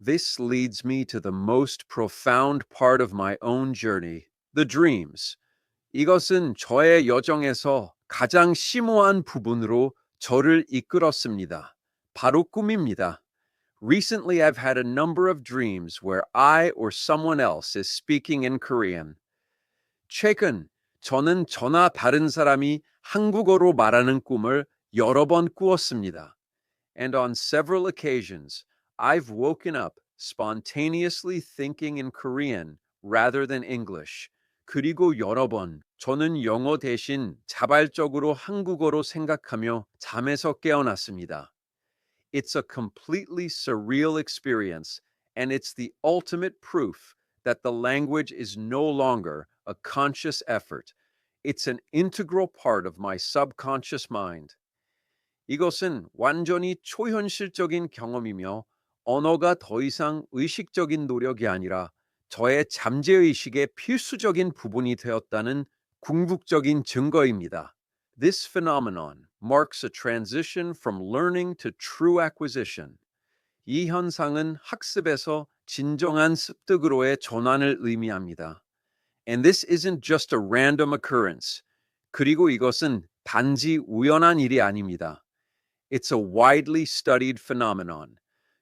This leads me to the most profound part of my own journey, the dreams. 이것은 저의 여정에서 가장 심오한 부분으로 저를 이끌었습니다. 바로 꿈입니다. Recently, I've had a number of dreams where I or someone else is speaking in Korean. 최근 저는 저나 다른 사람이 한국어로 말하는 꿈을 여러 번 꾸었습니다. And on several occasions, I've woken up spontaneously thinking in Korean rather than English. 그리고 여러 번 저는 영어 대신 자발적으로 한국어로 생각하며 잠에서 깨어났습니다. It's a completely surreal experience, and it's the ultimate proof that the language is no longer a conscious effort. It's an integral part of my subconscious mind. 이것은 완전히 초현실적인 경험이며 언어가 더 이상 의식적인 노력이 아니라 저의 잠재의식의 필수적인 부분이 되었다는 궁극적인 증거입니다. This phenomenon marks a transition from learning to true acquisition. 이 현상은 학습에서 진정한 습득으로의 전환을 의미합니다. And this isn't just a random occurrence. 그리고 이것은 단지 우연한 일이 아닙니다. It's a widely studied phenomenon.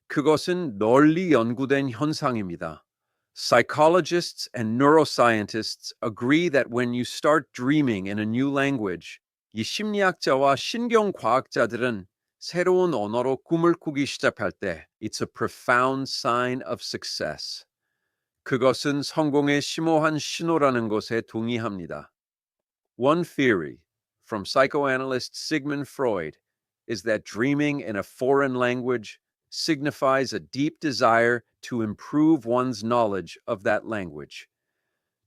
그것은 널리 연구된 현상입니다. Psychologists and neuroscientists agree that when you start dreaming in a new language, 이 심리학자와 신경과학자들은 새로운 언어로 꿈을 꾸기 시작할 때 it's a profound sign of success. 그것은 성공의 심오한 신호라는 것에 동의합니다. One theory from psychoanalyst Sigmund Freud is that dreaming in a foreign language signifies a deep desire to improve one's knowledge of that language.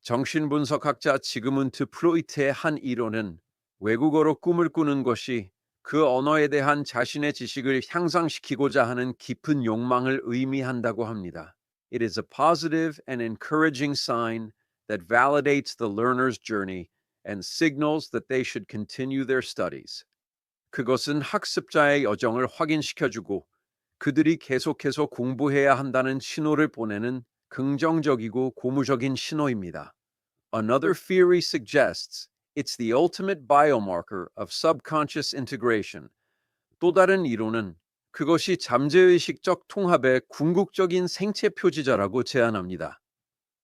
정신분석학자 지그문트 프로이트의 한 이론은 외국어로 꿈을 꾸는 것이 그 언어에 대한 자신의 지식을 향상시키고자 하는 깊은 욕망을 의미한다고 합니다. It is a positive and encouraging sign that validates the learner's journey and signals that they should continue their studies. 그것은 학습자의 여정을 확인시켜주고 그들이 계속해서 공부해야 한다는 신호를 보내는 긍정적이고 고무적인 신호입니다. Another theory suggests it's the ultimate biomarker of subconscious integration. 또 다른 이론은 그것이 잠재의식적 통합의 궁극적인 생체 표지자라고 제안합니다.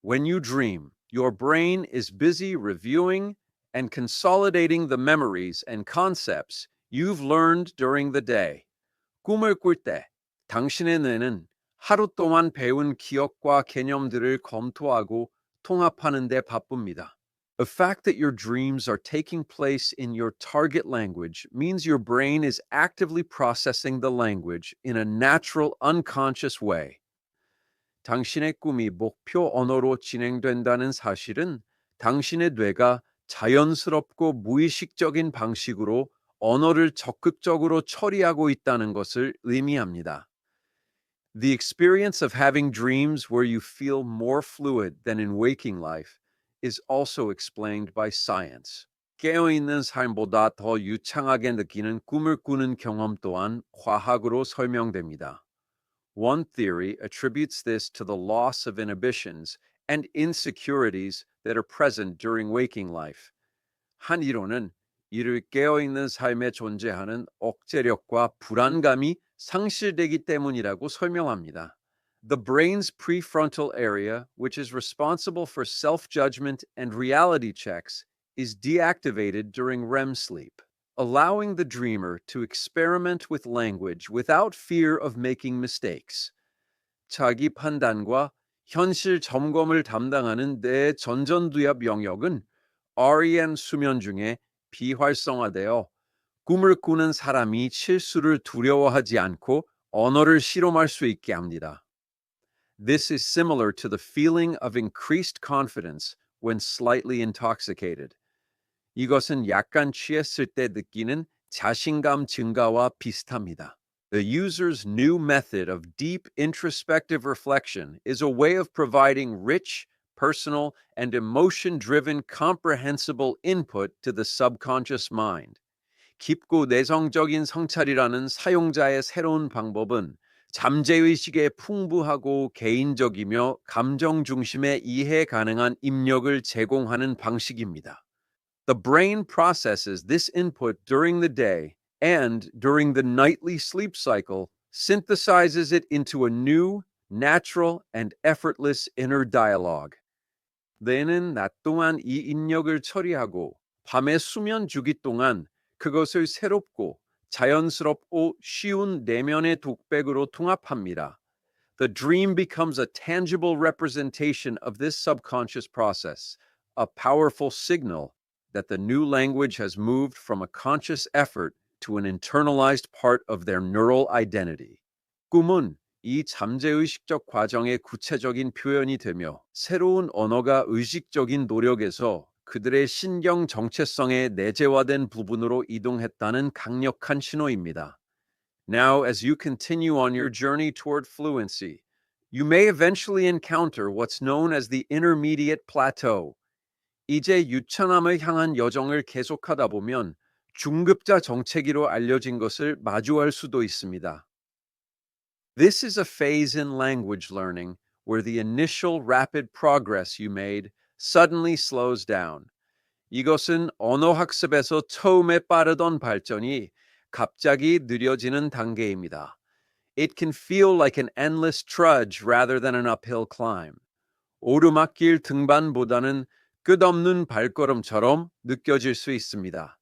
When you dream, your brain is busy reviewing and consolidating the memories and concepts you've learned during the day. 꿈을 꿀 때 당신의 뇌는 하루 동안 배운 기억과 개념들을 검토하고 통합하는 데 바쁩니다. The fact that your dreams are taking place in your target language means your brain is actively processing the language in a natural, unconscious way. 당신의 꿈이 목표 언어로 진행된다는 사실은 당신의 뇌가 자연스럽고 무의식적인 방식으로 언어를 적극적으로 처리하고 있다는 것을 의미합니다. The experience of having dreams where you feel more fluid than in waking life is also explained by science. 깨어있는 삶보다 더 유창하게 느끼는 꿈을 꾸는 경험 또한 과학으로 설명됩니다. One theory attributes this to the loss of inhibitions and insecurities that are present during waking life. 한 이론은 이를 깨어있는 삶에 존재하는 억제력과 불안감이 상실되기 때문이라고 설명합니다. The brain's prefrontal area, which is responsible for self-judgment and reality checks, is deactivated during REM sleep, allowing the dreamer to experiment with language without fear of making mistakes. 자기 판단과 현실 점검을 담당하는 뇌의 전전두엽 영역은 REM 수면 중에 비활성화되어 꿈을 꾸는 사람이 실수를 두려워하지 않고 언어를 실험할 수 있게 합니다. This is similar to the feeling of increased confidence when slightly intoxicated. 이것은 약간 취했을 때 느끼는 자신감 증가와 비슷합니다. The user's new method of deep introspective reflection is a way of providing rich, personal, and emotion-driven comprehensible input to the subconscious mind. 깊고 내성적인 성찰이라는 사용자의 새로운 방법은 잠재의식에 풍부하고 개인적이며 감정 중심의 이해 가능한 입력을 제공하는 방식입니다. The brain processes this input during the day and during the nightly sleep cycle synthesizes it into a new, natural, and effortless inner dialogue. 뇌는 낮 동안 이 입력을 처리하고 밤의 수면 주기 동안 그것을 새롭고 자연스럽고 쉬운 내면의 독백으로 통합합니다. The dream becomes a tangible representation of this subconscious process, a powerful signal that the new language has moved from a conscious effort to an internalized part of their neural identity. 꿈은 이 잠재의식적 과정의 구체적인 표현이 되며 새로운 언어가 의식적인 노력에서 그들의 신경 정체성의 내재화된 부분으로 이동했다는 강력한 신호입니다. Now, as you continue on your journey toward fluency, you may eventually encounter what's known as the intermediate plateau. 이제 유창함을 향한 여정을 계속하다 보면 중급자 정체기로 알려진 것을 마주할 수도 있습니다. This is a phase in language learning where the initial rapid progress you made suddenly slows down. 이것은 언어학습에서 처음에 빠르던 발전이 갑자기 느려지는 단계입니다. It can feel like an endless trudge rather than an uphill climb. 오르막길 등반보다는 끝없는 발걸음처럼 느껴질 수 있습니다.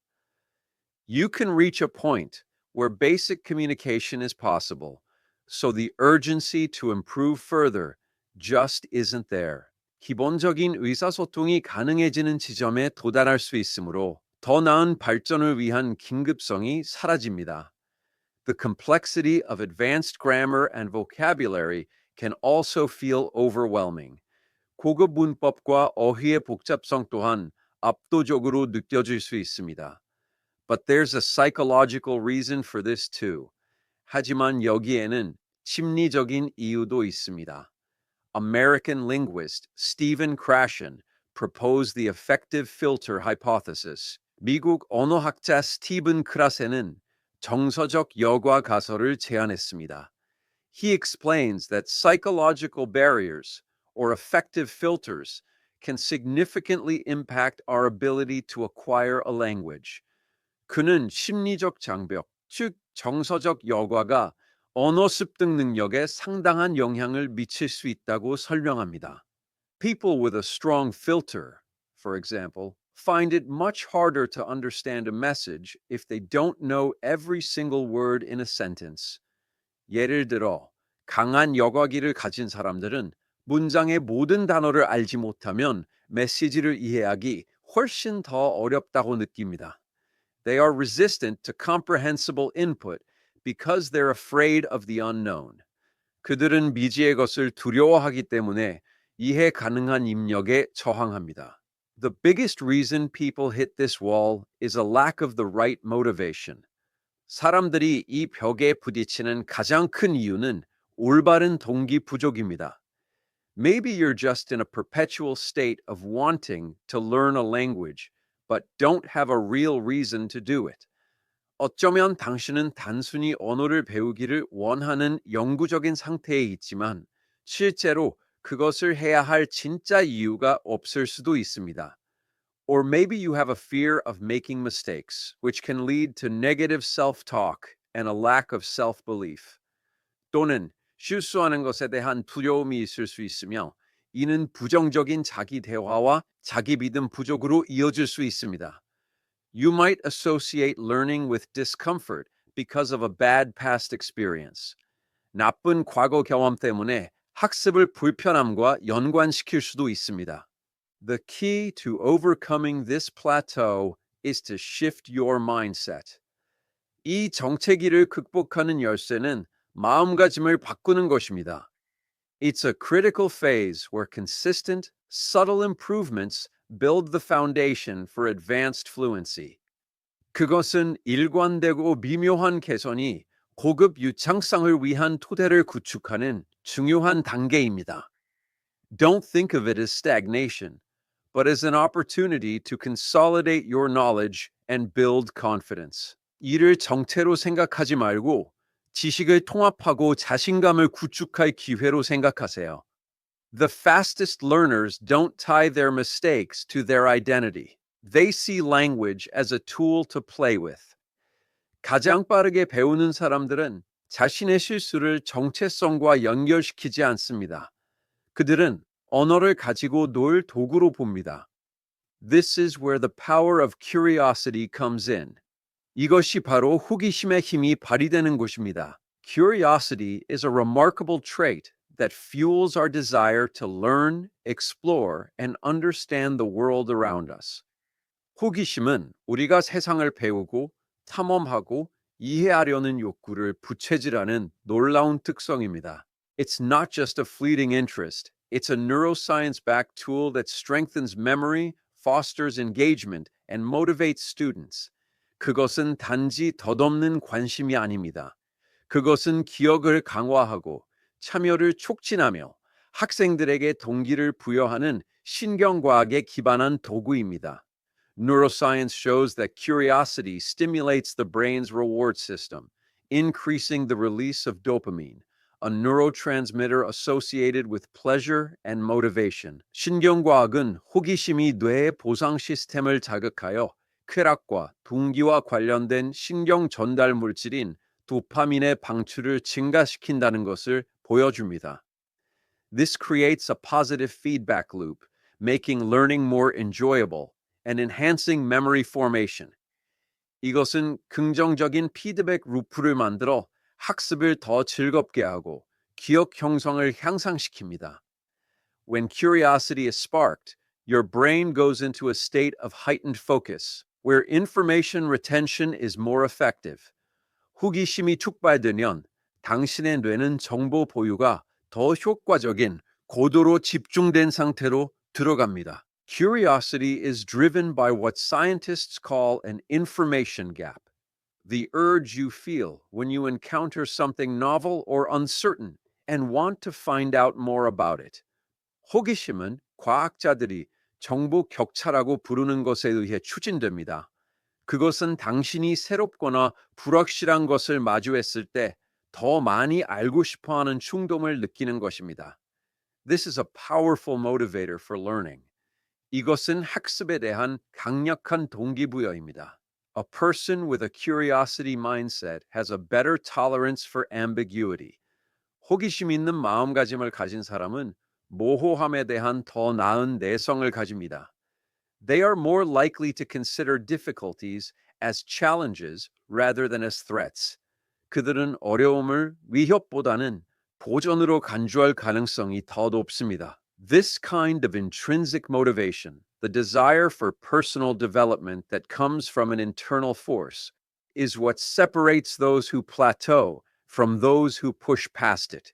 You can reach a point where basic communication is possible, so the urgency to improve further just isn't there. 기본적인 의사소통이 가능해지는 지점에 도달할 수 있으므로 더 나은 발전을 위한 긴급성이 사라집니다. The complexity of advanced grammar and vocabulary can also feel overwhelming. 고급 문법과 어휘의 복잡성 또한 압도적으로 느껴질 수 있습니다. But there's a psychological reason for this too. 하지만 여기에는 심리적인 이유도 있습니다. American linguist Stephen Krashen proposed the effective filter hypothesis. 미국 언어학자 스티븐 크라센은 정서적 여과 가설을 제안했습니다. He explains that psychological barriers, or effective filters, can significantly impact our ability to acquire a language. 그는 심리적 장벽, 즉 정서적 여과가 언어 습득 능력에 상당한 영향을 미칠 수 있다고 설명합니다. People with a strong filter, for example, find it much harder to understand a message if they don't know every single word in a sentence. 예를 들어, 강한 여과기를 가진 사람들은 문장의 모든 단어를 알지 못하면 메시지를 이해하기 훨씬 더 어렵다고 느낍니다. They are resistant to comprehensible input because they're afraid of the unknown. 그들은 미지의 것을 두려워하기 때문에 이해 가능한 입력에 저항합니다. The biggest reason people hit this wall is a lack of the right motivation. 사람들이 이 벽에 부딪히는 가장 큰 이유는 올바른 동기 부족입니다. Maybe you're just in a perpetual state of wanting to learn a language, but don't have a real reason to do it. 어쩌면 당신은 단순히 언어를 배우기를 원하는 영구적인 상태에 있지만 실제로 그것을 해야 할 진짜 이유가 없을 수도 있습니다. Or maybe you have a fear of making mistakes, which can lead to negative self-talk and a lack of self-belief. 또는 실수하는 것에 대한 두려움이 있을 수 있으며 이는 부정적인 자기 대화와 자기 믿음 부족으로 이어질 수 있습니다. You might associate learning with discomfort because of a bad past experience. 나쁜 과거 경험 때문에 학습을 불편함과 연관시킬 수도 있습니다. The key to overcoming this plateau is to shift your mindset. 이 정체기를 극복하는 열쇠는 마음가짐을 바꾸는 것입니다. It's a critical phase where consistent, subtle improvements build the foundation for advanced fluency. 그것은 일관되고 미묘한 개선이 고급 유창성을 위한 토대를 구축하는 중요한 단계입니다. Don't think of it as stagnation, but as an opportunity to consolidate your knowledge and build confidence. 이를 정체로 생각하지 말고 지식을 통합하고 자신감을 구축할 기회로 생각하세요. The fastest learners don't tie their mistakes to their identity. They see language as a tool to play with. 가장 빠르게 배우는 사람들은 자신의 실수를 정체성과 연결시키지 않습니다. 그들은 언어를 가지고 놀 도구로 봅니다. This is where the power of curiosity comes in. 이것이 바로 호기심의 힘이 발휘되는 곳입니다. Curiosity is a remarkable trait that fuels our desire to learn, explore, and understand the world around us. 호기심은 우리가 세상을 배우고 탐험하고 이해하려는 욕구를 부채질하는 놀라운 특성입니다. It's not just a fleeting interest. It's a neuroscience-backed tool that strengthens memory, fosters engagement, and motivates students. 그것은 단지 덧없는 관심이 아닙니다. 그것은 기억을 강화하고 참여를 촉진하며 학생들에게 동기를 부여하는 신경과학에 기반한 도구입니다. Neuroscience shows that curiosity stimulates the brain's reward system, increasing the release of dopamine, a neurotransmitter associated with pleasure and motivation. 신경과학은 호기심이 뇌의 보상 시스템을 자극하여 쾌락과 동기와 관련된 신경 전달 물질인 도파민의 방출을 증가시킨다는 것을 보여줍니다. This creates a positive feedback loop, making learning more enjoyable and enhancing memory formation. 이것은 긍정적인 피드백 루프를 만들어 학습을 더 즐겁게 하고 기억 형성을 향상시킵니다. When curiosity is sparked, your brain goes into a state of heightened focus, where information retention is more effective. 호기심이 촉발되면 당신의 뇌는 정보 보유가 더 효과적인 고도로 집중된 상태로 들어갑니다. Curiosity is driven by what scientists call an information gap, the urge you feel when you encounter something novel or uncertain and want to find out more about it. 호기심은 과학자들이 정보 격차라고 부르는 것에 의해 추진됩니다. 그것은 당신이 새롭거나 불확실한 것을 마주했을 때 더 많이 알고 싶어 하는 충동을 느끼는 것입니다. This is a powerful motivator for learning. 이것은 학습에 대한 강력한 동기부여입니다. A person with a curiosity mindset has a better tolerance for ambiguity. 호기심 있는 마음가짐을 가진 사람은 모호함에 대한 더 나은 내성을 가집니다. They are more likely to consider difficulties as challenges rather than as threats. 그들은 어려움을 위협보다는 도전으로 간주할 가능성이 더 높습니다. This kind of intrinsic motivation, the desire for personal development that comes from an internal force, is what separates those who plateau from those who push past it.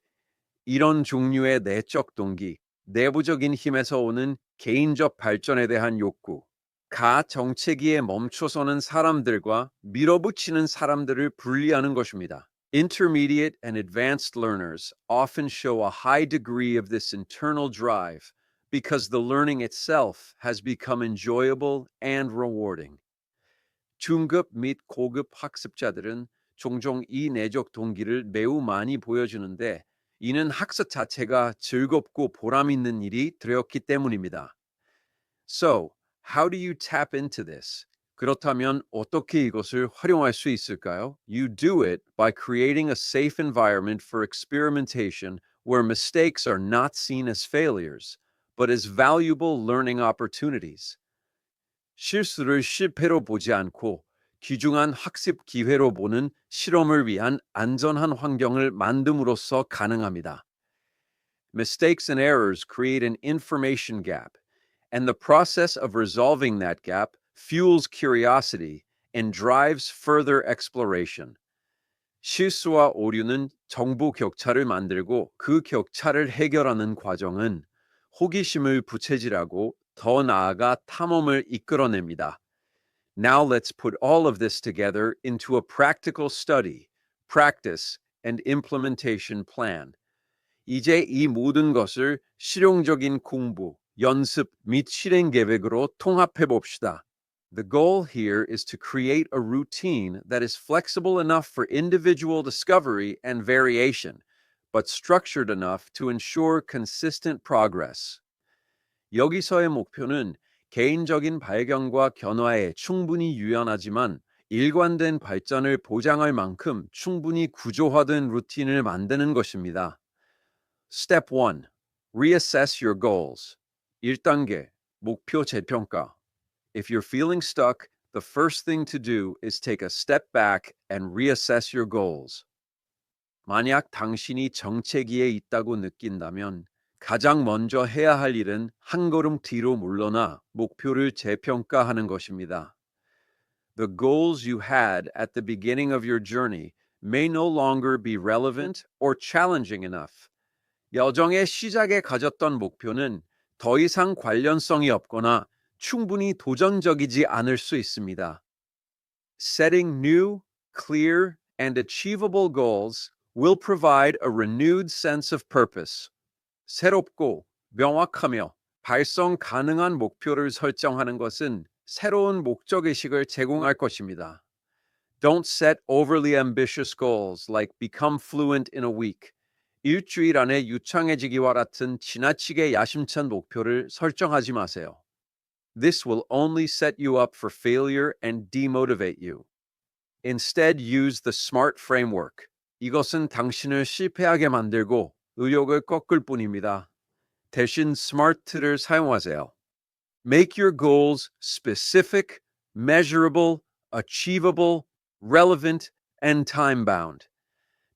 이런 종류의 내적 동기, 내부적인 힘에서 오는 개인적 발전에 대한 욕구, 가정체기에 멈춰서는 사람들과 밀어붙이는 사람들을 분리하는 것입니다. Intermediate and advanced learners often show a high degree of this internal drive because the learning itself has become enjoyable and rewarding. 중급 및 고급 학습자들은 종종 이 내적 동기를 매우 많이 보여주는데 이는 학습 자체가 즐겁고 보람 있는 일이 되었기 때문입니다. So, how do you tap into this? 그렇다면 어떻게 이것을 활용할 수 있을까요? You do it by creating a safe environment for experimentation where mistakes are not seen as failures, but as valuable learning opportunities. 실수를 실패로 보지 않고 귀중한 학습 기회로 보는 실험을 위한 안전한 환경을 만듦으로써 가능합니다. Mistakes and errors create an information gap, and the process of resolving that gap fuels curiosity and drives further exploration. 실수와 오류는 정보 격차를 만들고 그 격차를 해결하는 과정은 호기심을 부채질하고 더 나아가 탐험을 이끌어냅니다. Now let's put all of this together into a practical study, practice, and implementation plan. 이제 이 모든 것을 실용적인 공부, 연습 및 실행 계획으로 통합해 봅시다. The goal here is to create a routine that is flexible enough for individual discovery and variation, but structured enough to ensure consistent progress. 여기서의 목표는 개인적인 발견과 변화에 충분히 유연하지만 일관된 발전을 보장할 만큼 충분히 구조화된 루틴을 만드는 것입니다. Step 1. Reassess your goals. 1단계, 목표 재평가. If you're feeling stuck, the first thing to do is take a step back and reassess your goals. 만약 당신이 정체기에 있다고 느낀다면 가장 먼저 해야 할 일은 한 걸음 뒤로 물러나 목표를 재평가하는 것입니다. The goals you had at the beginning of your journey may no longer be relevant or challenging enough. 여정의 시작에 가졌던 목표는 더 이상 관련성이 없거나 충분히 도전적이지 않을 수 있습니다. Setting new, clear, and achievable goals will provide a renewed sense of purpose. 새롭고 명확하며 달성 가능한 목표를 설정하는 것은 새로운 목적의식을 제공할 것입니다. Don't set overly ambitious goals like become fluent in a week. 일주일 안에 유창해지기와 같은 지나치게 야심찬 목표를 설정하지 마세요. This will only set you up for failure and demotivate you. Instead, use the SMART framework. 이것은 당신을 실패하게 만들고 의욕을 꺾을 뿐입니다. 대신 SMART를 사용하세요. Make your goals specific, measurable, achievable, relevant, and time-bound.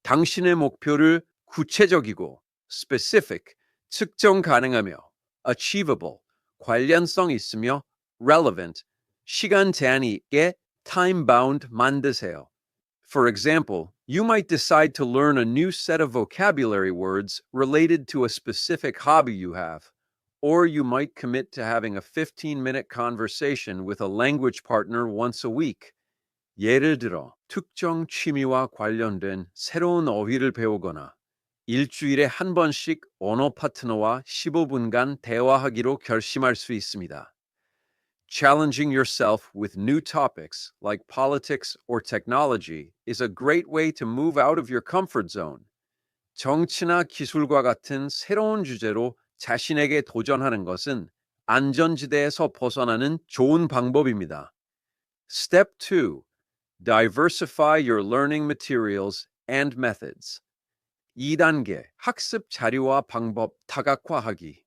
당신의 목표를 구체적이고 specific, 측정 가능하며 achievable, 관련성 있으며 relevant, 시간 제한이 있게 time-bound 만드세요. For example, you might decide to learn a new set of vocabulary words related to a specific hobby you have, or you might commit to having a 15-minute conversation with a language partner once a week. 예를 들어, 특정 취미와 관련된 새로운 어휘를 배우거나 일주일에 한 번씩 언어 파트너와 15분간 대화하기로 결심할 수 있습니다. Challenging yourself with new topics like politics or technology is a great way to move out of your comfort zone. 정치나 기술과 같은 새로운 주제로 자신에게 도전하는 것은 안전지대에서 벗어나는 좋은 방법입니다. Step 2. Diversify your learning materials and methods. 2단계, 학습 자료와 방법 다각화하기.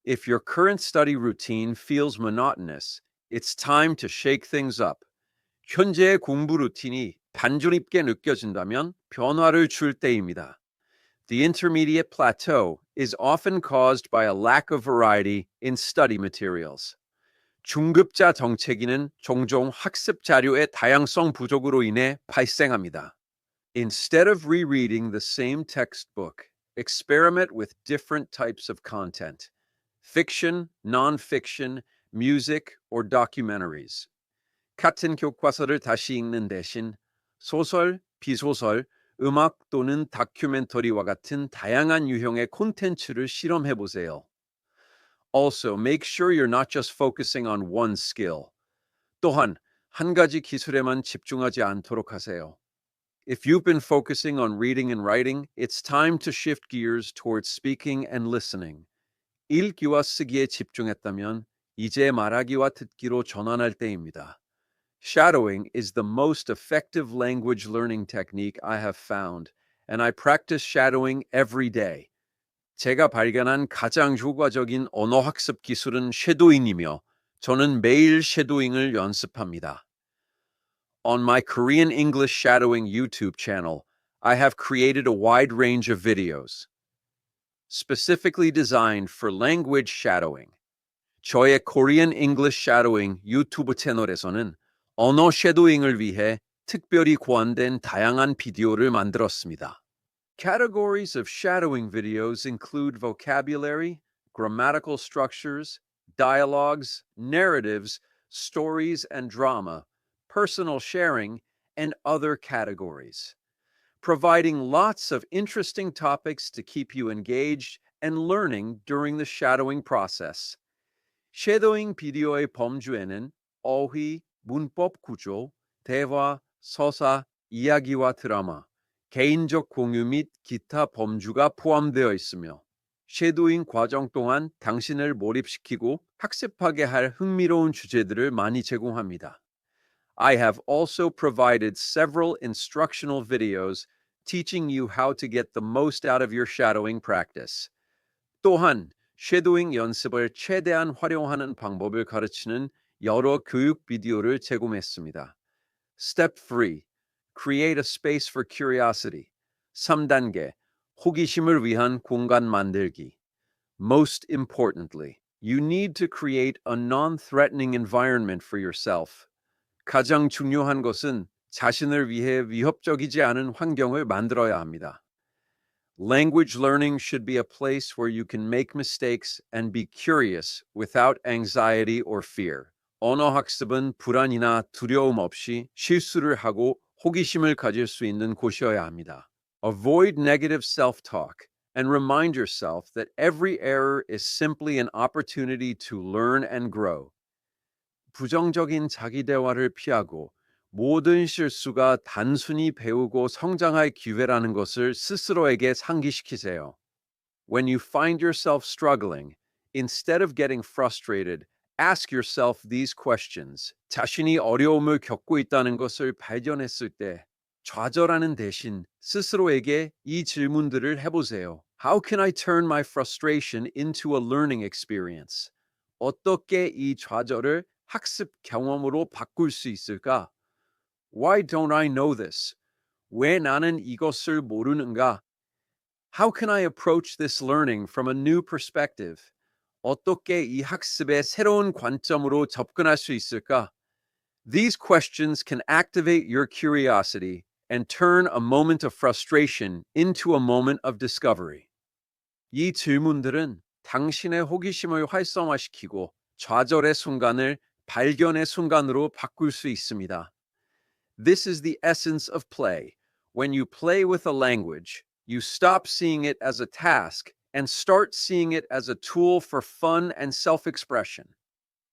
If your current study routine feels monotonous, it's time to shake things up. 현재의 공부 루틴이 단조롭게 느껴진다면 변화를 줄 때입니다. The intermediate plateau is often caused by a lack of variety in study materials. 중급자 정체기는 종종 학습 자료의 다양성 부족으로 인해 발생합니다. Instead of rereading the same textbook, experiment with different types of content: fiction, nonfiction, music, or documentaries. 같은 교과서를 다시 읽는 대신 소설, 비소설, 음악 또는 다큐멘터리와 같은 다양한 유형의 콘텐츠를 실험해 보세요. Also, make sure you're not just focusing on one skill. 또한 한 가지 기술에만 집중하지 않도록 하세요. If you've been focusing on reading and writing, it's time to shift gears towards speaking and listening. 읽기와 쓰기에 집중했다면 이제 말하기와 듣기로 전환할 때입니다. Shadowing is the most effective language learning technique I have found, and I practice shadowing every day. 제가 발견한 가장 효과적인 언어 학습 기술은 쉐도잉이며 저는 매일 쉐도잉을 연습합니다. On my Korean English Shadowing YouTube channel, I have created a wide range of videos specifically designed for language shadowing. 저의 Korean English Shadowing 유튜브 채널에서는 언어 쉐도잉을 위해 특별히 고안된 다양한 비디오를 만들었습니다. Categories of shadowing videos include vocabulary, grammatical structures, dialogues, narratives, stories and drama, personal sharing, and other categories, providing lots of interesting topics to keep you engaged and learning during the shadowing process. 쉐도잉 비디오의 범주에는 어휘, 문법 구조, 대화, 서사, 이야기와 드라마, 개인적 공유 및 기타 범주가 포함되어 있으며 쉐도잉 과정 동안 당신을 몰입시키고 학습하게 할 흥미로운 주제들을 많이 제공합니다. I have also provided several instructional videos teaching you how to get the most out of your shadowing practice. 또한 쉐도잉 연습을 최대한 활용하는 방법을 가르치는 여러 교육 비디오를 제공했습니다. Step 3. Create a space for curiosity. 3단계. 호기심을 위한 공간 만들기. Most importantly, you need to create a non-threatening environment for yourself. 가장 중요한 것은 자신을 위해 위협적이지 않은 환경을 만들어야 합니다. Language learning should be a place where you can make mistakes and be curious without anxiety or fear. 언어 학습은 불안이나 두려움 없이 실수를 하고 호기심을 가질 수 있는 곳이어야 합니다. Avoid negative self-talk and remind yourself that every error is simply an opportunity to learn and grow. 부정적인 자기 대화를 피하고 모든 실수가 단순히 배우고 성장할 기회라는 것을 스스로에게 상기시키세요. When you find yourself struggling, instead of getting frustrated, ask yourself these questions. 자신이 어려움을 겪고 있다는 것을 발견했을 때 좌절하는 대신 스스로에게 이 질문들을 해보세요. How can I turn my frustration into a learning experience? 어떻게 이 좌절을 학습 경험으로 바꿀 수 있을까? Why don't I know this? 왜 나는 이것을 모르는가? How can I approach this learning from a new perspective? 어떻게 이 학습의 새로운 관점으로 접근할 수 있을까? These questions can activate your curiosity and turn a moment of frustration into a moment of discovery. 이 질문들은 당신의 호기심을 활성화시키고 좌절의 순간을 발견의 순간으로 바꿀 수 있습니다. This is the essence of play. When you play with a language, you stop seeing it as a task and start seeing it as a tool for fun and self-expression.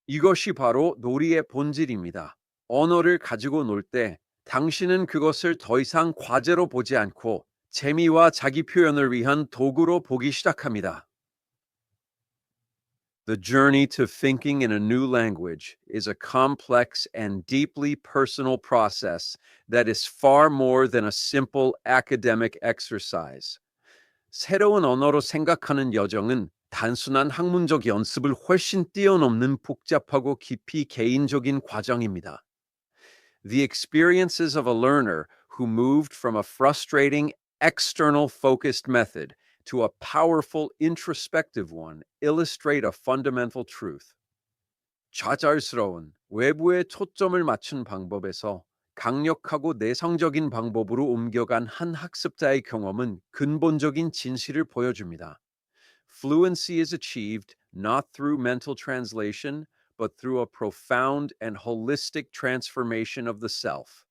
이것이 바로 놀이의 본질입니다. 언어를 가지고 놀 때 당신은 그것을 더 이상 과제로 보지 않고 재미와 자기 표현을 위한 도구로 보기 시작합니다. The journey to thinking in a new language is a complex and deeply personal process that is far more than a simple academic exercise. 새로운 언어로 생각하는 여정은 단순한 학문적 연습을 훨씬 뛰어넘는 복잡하고 깊이 개인적인 과정입니다. The experiences of a learner who moved from a frustrating external focused method to a powerful introspective one illustrate a fundamental truth. 좌절스러운 외부에 초점을 맞춘 방법에서 강력하고 내성적인 방법으로 옮겨간 한 학습자의 경험은 근본적인 진실을 보여줍니다. Fluency is achieved not through mental translation, but through a profound and holistic transformation of the self.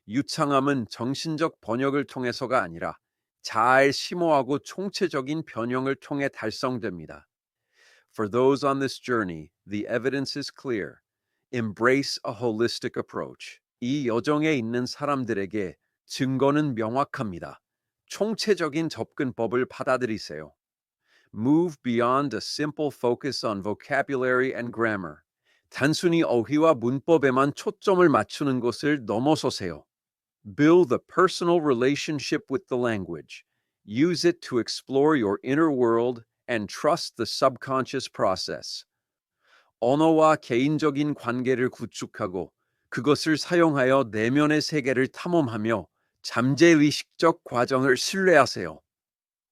유창함은 정신적 번역을 통해서가 아니라 잘 심오하고 총체적인 변형을 통해 달성됩니다. For those on this journey, the evidence is clear. Embrace a holistic approach. 이 여정에 있는 사람들에게 증거는 명확합니다. 총체적인 접근법을 받아들이세요. Move beyond a simple focus on vocabulary and grammar. 단순히 어휘와 문법에만 초점을 맞추는 것을 넘어서세요. Build a personal relationship with the language. Use it to explore your inner world and trust the subconscious process. 언어와 개인적인 관계를 구축하고 그것을 사용하여 내면의 세계를 탐험하며 잠재의식적 과정을 신뢰하세요.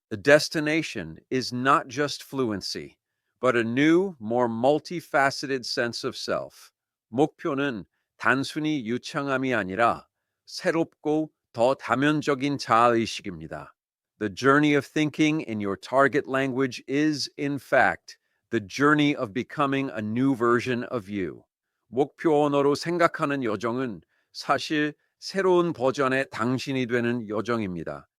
The destination is not just fluency, but a new, more multifaceted sense of self. 목표는 단순히 유창함이 아니라 새롭고 더 다면적인 자아의식입니다. The journey of thinking in your target language is, in fact, the journey of becoming a new version of you. 목표 언어로 생각하는 여정은 사실 새로운 버전의 당신이 되는 여정입니다.